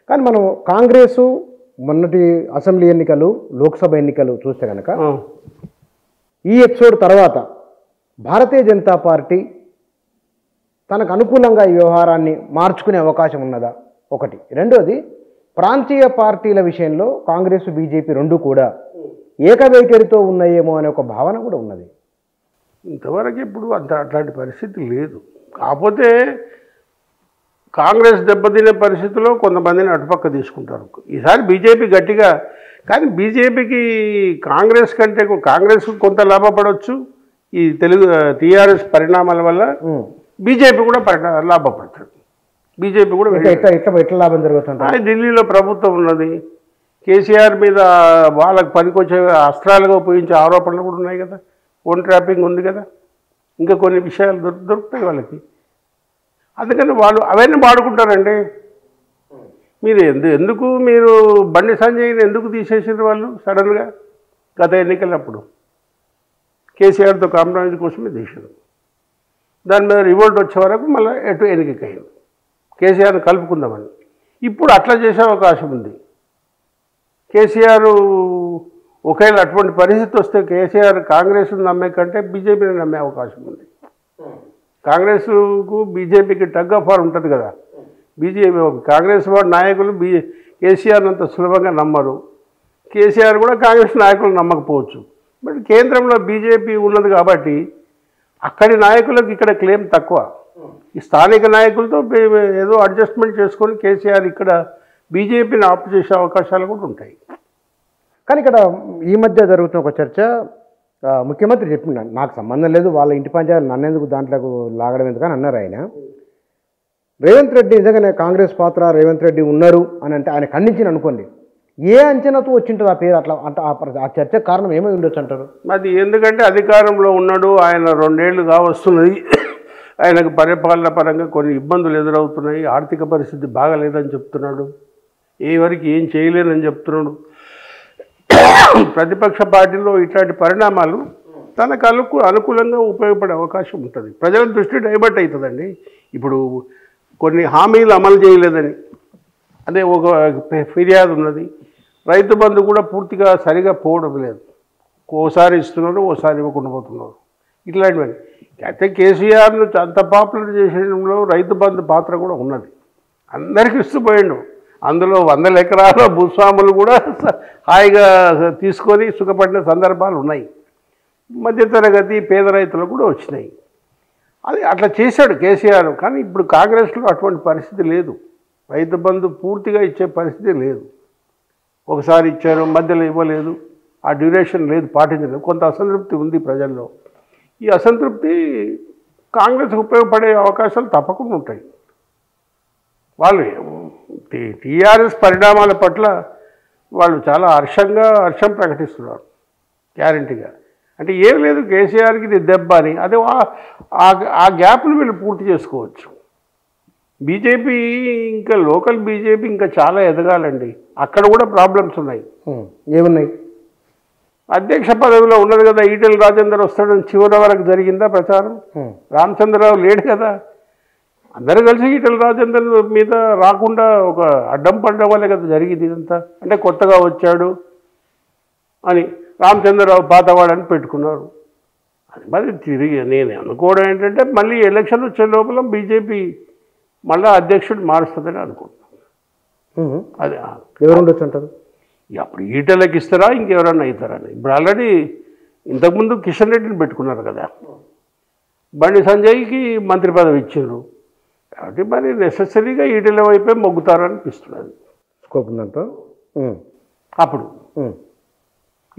కానీ మనం కాంగ్రెసు మొన్నటి అసెంబ్లీ ఎన్నికలు లోక్సభ ఎన్నికలు చూస్తే కనుక ఈ ఎపిసోడ్ తర్వాత భారతీయ జనతా పార్టీ తనకు అనుకూలంగా ఈ వ్యవహారాన్ని మార్చుకునే అవకాశం ఉన్నదా? ఒకటి. రెండోది, ప్రాంతీయ పార్టీల విషయంలో కాంగ్రెస్ బీజేపీ రెండు కూడా ఏకవైఖరితో ఉన్నాయేమో అనే ఒక భావన కూడా ఉన్నది. ఇంతవరకు ఇప్పుడు అట్లాంటి పరిస్థితి లేదు. కాకపోతే కాంగ్రెస్ దెబ్బతినే పరిస్థితిలో కొంతమందిని అటుపక్క తీసుకుంటారు. ఈసారి బీజేపీ గట్టిగా, కానీ బీజేపీకి కాంగ్రెస్ కంటే కాంగ్రెస్ కొంత లాభపడవచ్చు. ఈ టీఆర్ఎస్ పరిణామాల వల్ల బీజేపీ కూడా లాభపడుతుంది. బీజేపీ కూడా ఎట్లా లాభం జరుగుతుంది? ఢిల్లీలో ప్రభుత్వం ఉన్నది. కేసీఆర్ మీద వాళ్ళకి పనికొచ్చే అస్త్రాలుగా ఉపయోగించే ఆరోపణలు కూడా ఉన్నాయి కదా. ఫోన్ ట్రాపింగ్ ఉంది కదా. ఇంకా కొన్ని విషయాలు దొరుకుతాయి వాళ్ళకి. అందుకని వాళ్ళు అవన్నీ వాడుకుంటారండి. మీరు ఎందుకు మీరు బండి సంజయ్ని ఎందుకు తీసేసారు వాళ్ళు సడన్గా? గత ఎన్నికలప్పుడు కేసీఆర్తో కాంప్రమైజ్ కోసమే తీసారు. దాని మీద రివోల్ట్ వచ్చే వరకు మళ్ళీ ఎటు ఎన్నికయ్యింది కేసీఆర్ని కలుపుకుందామని. ఇప్పుడు అట్లా చేసే అవకాశం ఉంది. కేసీఆర్ ఒకవేళ అటువంటి పరిస్థితి వస్తే కేసీఆర్ కాంగ్రెస్ను నమ్మే కంటే బీజేపీని నమ్మే అవకాశం ఉంది. కాంగ్రెస్కు బీజేపీకి టగ్ ఆఫ్ వార్ ఉంటుంది కదా. కాంగ్రెస్ వాడు నాయకులు కేసీఆర్ అంత సులభంగా నమ్మరు. కేసీఆర్ కూడా కాంగ్రెస్ నాయకులు నమ్మకపోవచ్చు. బట్ కేంద్రంలో బీజేపీ ఉన్నది కాబట్టి అక్కడి నాయకులకు ఇక్కడ క్లెయిమ్ తక్కువ. ఈ స్థానిక నాయకులతో ఏదో అడ్జస్ట్మెంట్ చేసుకొని కేసీఆర్ ఇక్కడ బీజేపీని ఆప్ చేసే అవకాశాలు కూడా ఉంటాయి. కానీ ఇక్కడ ఈ మధ్య జరుగుతున్న ఒక చర్చ, ముఖ్యమంత్రి చెప్పిన నాకు సంబంధం లేదు, వాళ్ళ ఇంటి పంచాయతీలు నన్నెందుకు దాంట్లోకి లాగడం ఎందుకని అన్నారు ఆయన. రేవంత్ రెడ్డి నిజంగానే కాంగ్రెస్ పాత్ర రేవంత్ రెడ్డి ఉన్నారు అని అంటే ఆయన ఖండించిన అనుకోండి, ఏ అంచనాతో వచ్చింటుంది ఆ పేరు? అట్లా అంటే ఆ చర్చ కారణం ఏమై ఉండొచ్చు అంటారు? అది ఎందుకంటే అధికారంలో ఉన్నాడు ఆయన, 2 ఏళ్ళుగా వస్తున్నది. ఆయనకు పరిపాలన పరంగా కొన్ని ఇబ్బందులు ఎదురవుతున్నాయి. ఆర్థిక పరిస్థితి బాగాలేదని చెప్తున్నాడు. వరకు ఏం చేయలేనని చెప్తున్నాడు. ప్రతిపక్ష పార్టీలో ఇట్లాంటి పరిణామాలు తనకు అనుకూలంగా ఉపయోగపడే అవకాశం ఉంటుంది. ప్రజల దృష్టి డైవర్ట్ అవుతుందండి. ఇప్పుడు కొన్ని హామీలు అమలు చేయలేదని అదే ఒక ఫిర్యాదు ఉన్నది. రైతు బంధు కూడా పూర్తిగా సరిగా పోవడం లేదు. ఓసారి ఇస్తున్నారు, ఓసారి ఇవ్వకుండా పోతున్నారు. ఇట్లాంటివన్నీ అయితే కేసీఆర్ను అంత పాపులర్ చేసేయడంలో రైతు బంధు పాత్ర కూడా ఉన్నది. అందరికీ ఇస్తుపోయిండు. అందులో 100 ఎకరాల భూస్వాములు కూడా హాయిగా తీసుకొని సుఖపడిన సందర్భాలు ఉన్నాయి. మధ్యతరగతి పేద రైతులు కూడా వచ్చినాయి. అది అట్లా చేశాడు కేసీఆర్. కానీ ఇప్పుడు కాంగ్రెస్లో అటువంటి పరిస్థితి లేదు. రైతు బంధు పూర్తిగా ఇచ్చే పరిస్థితి లేదు. ఒకసారి ఇచ్చారు, మధ్యలో ఇవ్వలేదు, ఆ డ్యూరేషన్ లేదు, పాటించలేదు. కొంత అసంతృప్తి ఉంది ప్రజల్లో. ఈ అసంతృప్తి కాంగ్రెస్కి ఉపయోగపడే అవకాశాలు తప్పకుండా ఉంటాయి. వాళ్ళు టీఆర్ఎస్ పరిణామాల పట్ల వాళ్ళు చాలా హర్షం ప్రకటిస్తున్నారు గ్యారంటీగా. అంటే ఏం లేదు, కేసీఆర్కి ఇది దెబ్బ అని. అదే ఆ గ్యాప్ను వీళ్ళు పూర్తి చేసుకోవచ్చు. బీజేపీ ఇంకా లోకల్ బీజేపీ ఇంకా చాలా ఎదగాలండి. అక్కడ కూడా ప్రాబ్లమ్స్ ఉన్నాయి. ఏమున్నాయి? అధ్యక్ష పదవిలో ఉన్నది కదా, ఈటెల రాజేందర్ వస్తాడని చివరి వరకు జరిగిందా ప్రచారం? రామచంద్రరావు లేడు కదా. అందరూ కలిసి ఈటెల రాజేందర్ మీద రాకుండా ఒక అడ్డం పడ్డం వల్లే కదా జరిగింది ఇదంతా. అంటే కొత్తగా వచ్చాడు అని రామచంద్రరావు పాతవాడని పెట్టుకున్నారు. అది మరి తిరిగి నేను అనుకోవడం ఏంటంటే మళ్ళీ ఎలక్షన్ వచ్చే లోపల బీజేపీ మళ్ళీ అధ్యక్షుడు మారుస్తుందని అనుకుంటున్నాను. అది ఎవరు ఉండొచ్చు అంటారు? అప్పుడు ఈటెలకి ఇస్తారా ఇంకెవరన్నా అవుతారని. ఇప్పుడు ఆల్రెడీ ఇంతకుముందు కిషన్ రెడ్డిని పెట్టుకున్నారు కదా, బండి సంజయ్కి మంత్రి పదవి ఇచ్చారు కాబట్టి మరి నెససరీగా ఈటెల వైపే మొగ్గుతారనిపిస్తున్నది. స్కోప్ ఉందంట. అప్పుడు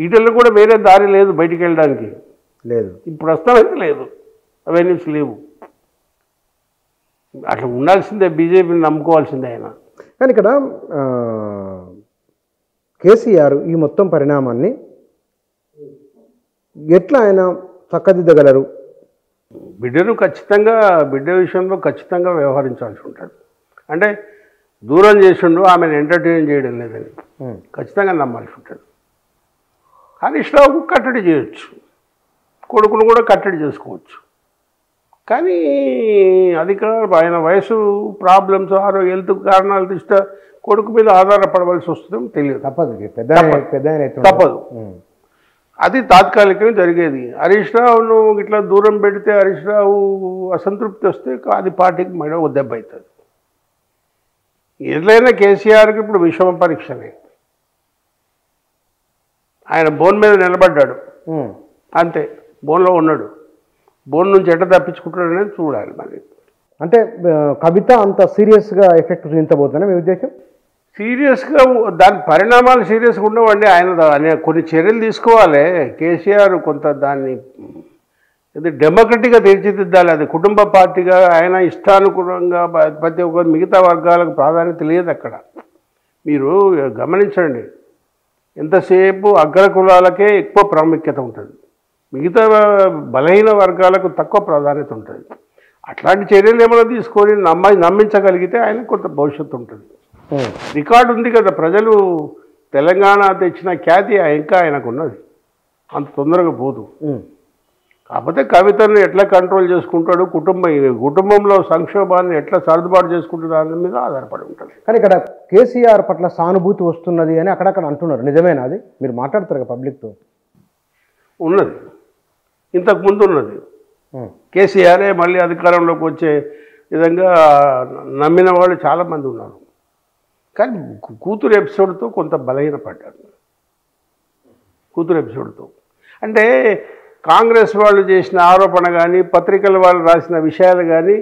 ఈటెల్లో కూడా వేరే దారి లేదు బయటికి వెళ్ళడానికి. లేదు, ఇప్పుడు ప్రస్తుతానికి లేదు, అవెన్యూస్ లేవు. అట్లా ఉండాల్సిందే, బీజేపీని నమ్ముకోవాల్సిందే ఆయన. కానీ ఇక్కడ కేసీఆర్ ఈ మొత్తం పరిణామాన్ని ఎట్లా ఆయన చక్కదిద్దగలరు? బిడ్డ విషయంలో ఖచ్చితంగా వ్యవహరించాల్సి ఉంటాడు. అంటే దూరం చేసిండు, ఆమెను ఎంటర్టైన్ చేయడం లేదని ఖచ్చితంగా నమ్మాల్సి ఉంటుంది. హరీష్ రావుకు కట్టడి చేయొచ్చు, కొడుకును కూడా కట్టడి చేసుకోవచ్చు. కానీ ఆయన వయసు ప్రాబ్లమ్స్, హెల్త్ కారణాల దృష్ట్యా కొడుకు మీద ఆధారపడవలసి వస్తుందో తెలియదు. తప్పదు, పెద్ద తప్పదు. అది తాత్కాలికంగా జరిగేది. హరీష్ రావును ఇట్లా దూరం పెడితే హరీష్ రావు అసంతృప్తి వస్తే అది పార్టీకి మళ్ళీ ఒక దెబ్బ అవుతుంది. ఏదైనా కేసీఆర్కి ఇప్పుడు విషమ పరీక్షనే. ఆయన బోన్ మీద నిలబడ్డాడు అంతే, బోన్లో ఉన్నాడు. బోన్ నుంచి ఎట్లా తప్పించుకుంటాడు అనేది చూడాలి మరి. అంటే కవిత అంత సీరియస్గా ఎఫెక్ట్ చూపించబోతుందని మీ ఉద్దేశం? సీరియస్గా దాని పరిణామాలు సీరియస్గా ఉండవండి. ఆయన కొన్ని చర్యలు తీసుకోవాలి. కేసీఆర్ కొంత దాన్ని ఇది డెమోక్రటిక్గా తీర్చిదిద్దాలి. అది కుటుంబ పార్టీగా ఆయన ఇష్టానుకూలంగా ప్రతి ఒక్క మిగతా వర్గాలకు ప్రాధాన్యత లేదు అక్కడ. మీరు గమనించండి, ఎంతసేపు అగ్ర కులాలకే ఎక్కువ ప్రాముఖ్యత ఉంటుంది, మిగతా బలహీన వర్గాలకు తక్కువ ప్రాధాన్యత ఉంటుంది. అట్లాంటి చర్యలు ఏమైనా తీసుకొని నమ్మించగలిగితే ఆయన కొంత భవిష్యత్తు ఉంటుంది. రికార్డు ఉంది కదా, ప్రజలు తెలంగాణ తెచ్చిన ఖ్యాతి ఇంకా ఆయనకు ఉన్నది, అంత తొందరగా పోదు. కాకపోతే కవితను ఎట్లా కంట్రోల్ చేసుకుంటాడు, కుటుంబంలో సంక్షోభాన్ని ఎట్లా సర్దుబాటు చేసుకుంటాడు దాని మీద ఆధారపడి ఉంటుంది. కానీ ఇక్కడ కేసీఆర్ పట్ల సానుభూతి వస్తున్నది అని అక్కడక్కడ అంటున్నారు, నిజమేనా? అది మీరు మాట్లాడతారు కదా పబ్లిక్తో? ఉన్నది, ఇంతకుముందు ఉన్నది. కేసీఆరే మళ్ళీ అధికారంలోకి వచ్చే విధంగా నమ్మిన వాళ్ళు చాలామంది ఉన్నారు. కానీ కూతురు ఎపిసోడ్తో కొంత బలహీనపడ్డారు. కూతురు ఎపిసోడ్తో అంటే కాంగ్రెస్ వాళ్ళు చేసిన ఆరోపణ కానీ పత్రికల వాళ్ళు రాసిన విషయాలు కానీ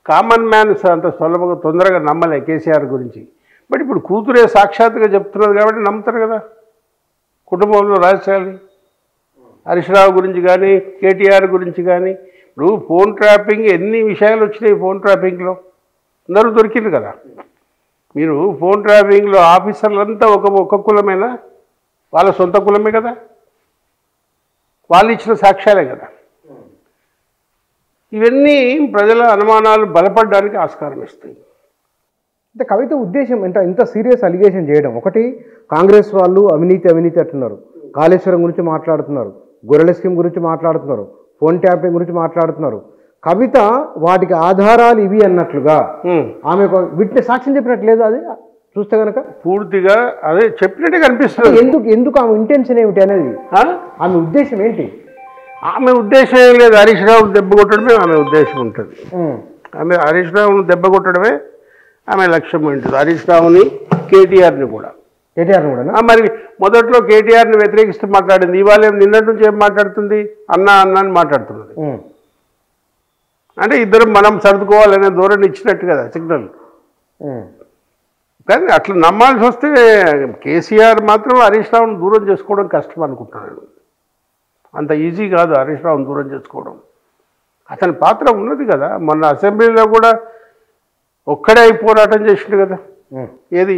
కామన్ మ్యాన్స్ అంత సులభంగా తొందరగా నమ్మలే కేసీఆర్ గురించి. బట్ ఇప్పుడు కూతురే సాక్షాత్తుగా చెప్తున్నది కాబట్టి నమ్ముతారు కదా. కుటుంబంలో రహస్యాలు హరీష్ రావు గురించి కానీ కేటీఆర్ గురించి కానీ, ఇప్పుడు ఫోన్ ట్రాపింగ్ ఎన్ని విషయాలు వచ్చినాయి. ఫోన్ ట్రాపింగ్లో అందరూ దొరికింది కదా. మీరు ఫోన్ ట్రాపింగ్లో ఆఫీసర్లంతా ఒక కులమేనా? వాళ్ళ సొంత కులమే కదా, వాళ్ళు ఇచ్చిన సాక్ష్యాలే కదా. ఇవన్నీ ప్రజల అనుమానాలు బలపడడానికి ఆస్కారం ఇస్తాయి. అంటే కవిత ఉద్దేశం ఇంత సీరియస్ అలిగేషన్ చేయడం ఒకటి, కాంగ్రెస్ వాళ్ళు అవినీతి అంటున్నారు, కాళేశ్వరం గురించి మాట్లాడుతున్నారు, గొర్రెల స్కీమ్ గురించి మాట్లాడుతున్నారు, ఫోన్ ట్యాపింగ్ గురించి మాట్లాడుతున్నారు. కవిత వాటికి ఆధారాలు ఇవి అన్నట్లుగా ఆమె విట్నెస్ సాక్ష్యం చెప్పినట్టు లేదు. అది చూస్తే కనుక పూర్తిగా అదే చెప్పినట్టే కనిపిస్తుంది. ఎందుకు ఆమె ఇంటెన్షన్ ఏమిటి అనేది, ఆమె ఉద్దేశం ఏంటి? ఆమె ఉద్దేశం ఏం లేదు, హరీష్ రావును దెబ్బ కొట్టడమే ఆమె ఉద్దేశం ఉంటుంది. ఆమె హరీష్ రావును దెబ్బ కొట్టడమే ఆమె లక్ష్యం ఉంటుంది. హరీష్ రావుని కేటీఆర్ని కూడా మరి మొదట్లో కేటీఆర్ని వ్యతిరేకిస్తూ మాట్లాడింది, ఇవాళ నిన్నటి నుంచి ఏం మాట్లాడుతుంది? అన్న అని మాట్లాడుతున్నది. అంటే ఇద్దరం మనం సర్దుకోవాలనే ధోరణి ఇచ్చినట్టు కదా సిగ్నల్. కానీ అట్లా నమ్మాల్సి వస్తే కేసీఆర్ మాత్రం హరీష్ రావును దూరం చేసుకోవడం కష్టం అనుకుంటున్నాను. అంత ఈజీ కాదు హరీష్ రావును దూరం చేసుకోవడం. అతని పాత్ర ఉన్నది కదా. మొన్న అసెంబ్లీలో కూడా ఒక్కడే పోరాటం చేసిండు కదా. ఏది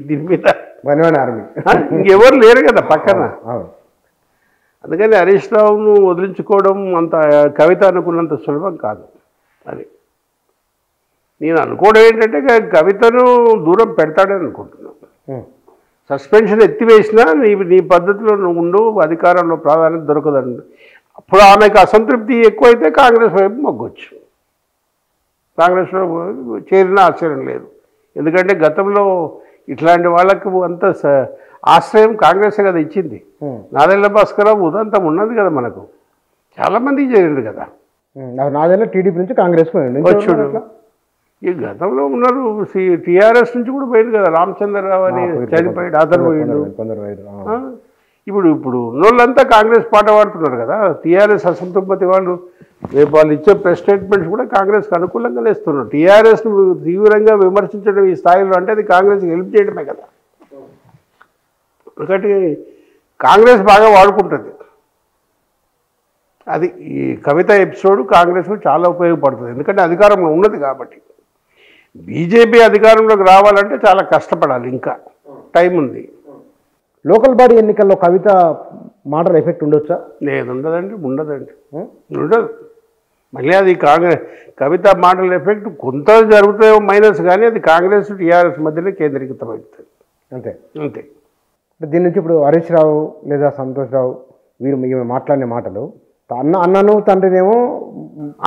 దీని మీద ఆర్మీ, ఇంకెవరు లేరు కదా పక్కన. అందుకని హరీష్ రావును వదిలించుకోవడం అంత కవిత అనుకున్నంత సులభం కాదు. అది నేను అనుకోవడం ఏంటంటే కవితను దూరం పెడతాడని అనుకుంటున్నాను. సస్పెన్షన్ ఎత్తివేసినా నీ పద్ధతిలో నువ్వు ఉండు, అధికారంలో ప్రాధాన్యత దొరకదండి. అప్పుడు ఆమెకు అసంతృప్తి ఎక్కువైతే కాంగ్రెస్ వైపు మొగ్గొచ్చు. కాంగ్రెస్లో చేరిన ఆశ్చర్యం లేదు. ఎందుకంటే గతంలో ఇట్లాంటి వాళ్ళకు అంత ఆశ్రయం కాంగ్రెసే కదా ఇచ్చింది. నాదెళ్ల భాస్కరరావు ఉదంతం ఉన్నది కదా, మనకు చాలామందికి చేరిండు కదా. నాదెళ్ల టీడీపీ నుంచి కాంగ్రెస్ వచ్చాడు. ఈ గతంలో ఉన్నారు, టీఆర్ఎస్ నుంచి కూడా పోయింది కదా. రామచంద్రరావు అని చనిపోయాడు, అతను పోయిండు. ఇప్పుడు ఉన్నోళ్ళంతా కాంగ్రెస్ పాట పాడుతున్నారు కదా. టీఆర్ఎస్ అసంతృప్తి వాళ్ళు రేపు వాళ్ళు ఇచ్చే ప్రెస్ స్టేట్మెంట్స్ కూడా కాంగ్రెస్కి అనుకూలంగా వేస్తున్నారు. టీఆర్ఎస్ను తీవ్రంగా విమర్శించడం ఈ స్థాయిలో అంటే అది కాంగ్రెస్కి హెల్ప్ చేయడమే కదా. ఒకటి కాంగ్రెస్ బాగా వాడుకుంటుంది. అది ఈ కవిత ఎపిసోడ్ కాంగ్రెస్కు చాలా ఉపయోగపడుతుంది. ఎందుకంటే అధికారంలో ఉన్నది కాబట్టి. బీజేపీ అధికారంలోకి రావాలంటే చాలా కష్టపడాలి, ఇంకా టైం ఉంది. లోకల్ బాడీ ఎన్నికల్లో కవిత మాటల ఎఫెక్ట్ ఉండొచ్చా? లేదు, ఉండదండి. ఉండదు. మళ్ళీ అది కవిత మాటల ఎఫెక్ట్ కొంత జరుగుతాయో మైనస్, కానీ అది కాంగ్రెస్ టీఆర్ఎస్ మధ్యలో కేంద్రీకృతమవుతుంది. అంతే. దీని నుంచి ఇప్పుడు హరీష్ రావు లేదా సంతోష్ రావు వీరు మాట్లాడిన మాటలు అన్నను తండ్రినేమో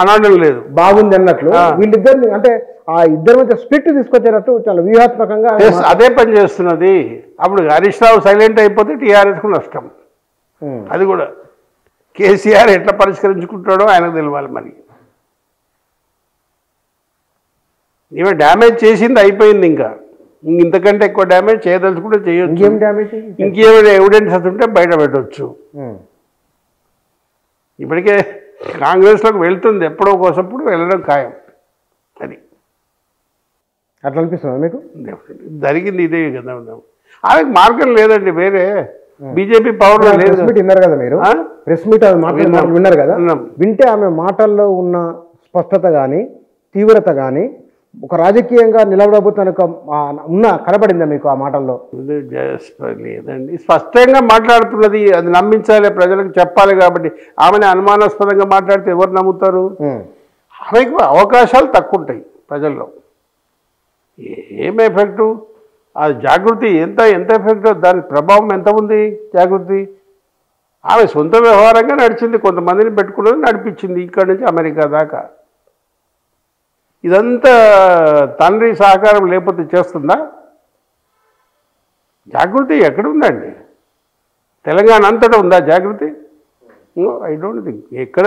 అనడం లేదు, బాగుంది అన్నట్లు వీళ్ళిద్దరిని అంటే ఆ ఇద్దరి మధ్య స్ప్లిట్ తీసుకొచ్చేటట్టు చాలా వ్యూహాత్మకంగా అదే పని చేస్తున్నది. అప్పుడు హరీష్ రావు సైలెంట్ అయిపోతే టీఆర్ఎస్కు నష్టం. అది కూడా కేసీఆర్ ఎట్లా పరిష్కరించుకుంటాడో ఆయనకు తెలియాలి. మరి ఈమె డ్యామేజ్ చేసింది అయిపోయింది, ఇంకా ఇంతకంటే ఎక్కువ డ్యామేజ్ చేయదలుచుకుంటే చేయొచ్చు. ఇంకేమైనా ఎవిడెన్స్ ఉంటే బయట పెట్టవచ్చు. ఇప్పటికే కాంగ్రెస్లోకి వెళ్తుంది, ఎప్పుడో కోసప్పుడు వెళ్ళడం ఖాయం. అది అట్లా అనిపిస్తుంది మీకు? జరిగింది ఇదే కదా. ఆమెకు మార్గం లేదండి వేరే. బీజేపీ పవర్లో లేదు. విన్నారు కదా మీరు, ప్రెస్ మీట్ విన్నారు కదా, వింటే ఆమె మాటల్లో ఉన్న స్పష్టత కానీ తీవ్రత కానీ ఒక రాజకీయంగా నిలబడబోతానికి కనబడిందా మీకు ఆ మాటల్లో? లేదండి, స్పష్టంగా మాట్లాడుతున్నది. అది నమ్మించాలి, ప్రజలకు చెప్పాలి. కాబట్టి ఆమెను అనుమానాస్పదంగా మాట్లాడితే ఎవరు నమ్ముతారు? ఆమెకు అవకాశాలు తక్కువ ఉంటాయి ప్రజల్లో. ఏం ఎఫెక్టు? ఆ జాగృతి ఎంత ఎఫెక్ట్, దాని ప్రభావం ఎంత ఉంది జాగృతి? ఆమె సొంత వ్యవహారంగా నడిచింది, కొంతమందిని పెట్టుకున్నది, నడిపించింది ఇక్కడి నుంచి అమెరికా దాకా. ఇదంతా తండ్రి సహకారం లేకపోతే చేస్తుందా? జాగృతి ఎక్కడుందండి? తెలంగాణ అంతటా ఉందా జాగృతి? I don't think. ఎక్కడ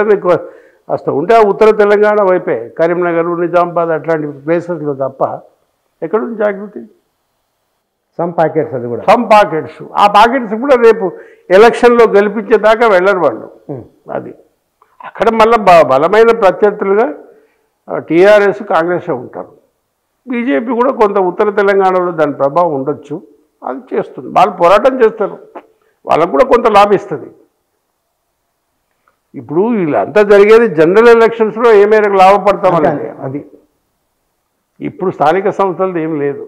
అసలు ఉంటే ఆ ఉత్తర తెలంగాణ వైపే, కరీంనగర్, నిజామాబాద్ అట్లాంటి ప్లేసెస్లో తప్ప ఎక్కడుంది జాగృతి? సమ్ ప్యాకెట్స్, అది కూడా సమ్ పాకెట్స్. ఆ పాకెట్స్ కూడా రేపు ఎలక్షన్లో గెలిపించేదాకా వెళ్ళరు వాళ్ళు. అది అక్కడ మళ్ళీ బలమైన ప్రత్యర్థులుగా టీఆర్ఎస్, కాంగ్రెస్ ఉంటారు. బీజేపీ కూడా కొంత ఉత్తర తెలంగాణలో దాని ప్రభావం ఉండొచ్చు. అది చేస్తుంది, వాళ్ళు పోరాటం చేస్తారు, వాళ్ళకు కూడా కొంత లాభిస్తుంది. ఇప్పుడు వీళ్ళంతా జరిగేది జనరల్ ఎలక్షన్స్లో ఏ మేరకు లాభపడతామని. అది ఇప్పుడు స్థానిక సంస్థలది ఏం లేదు.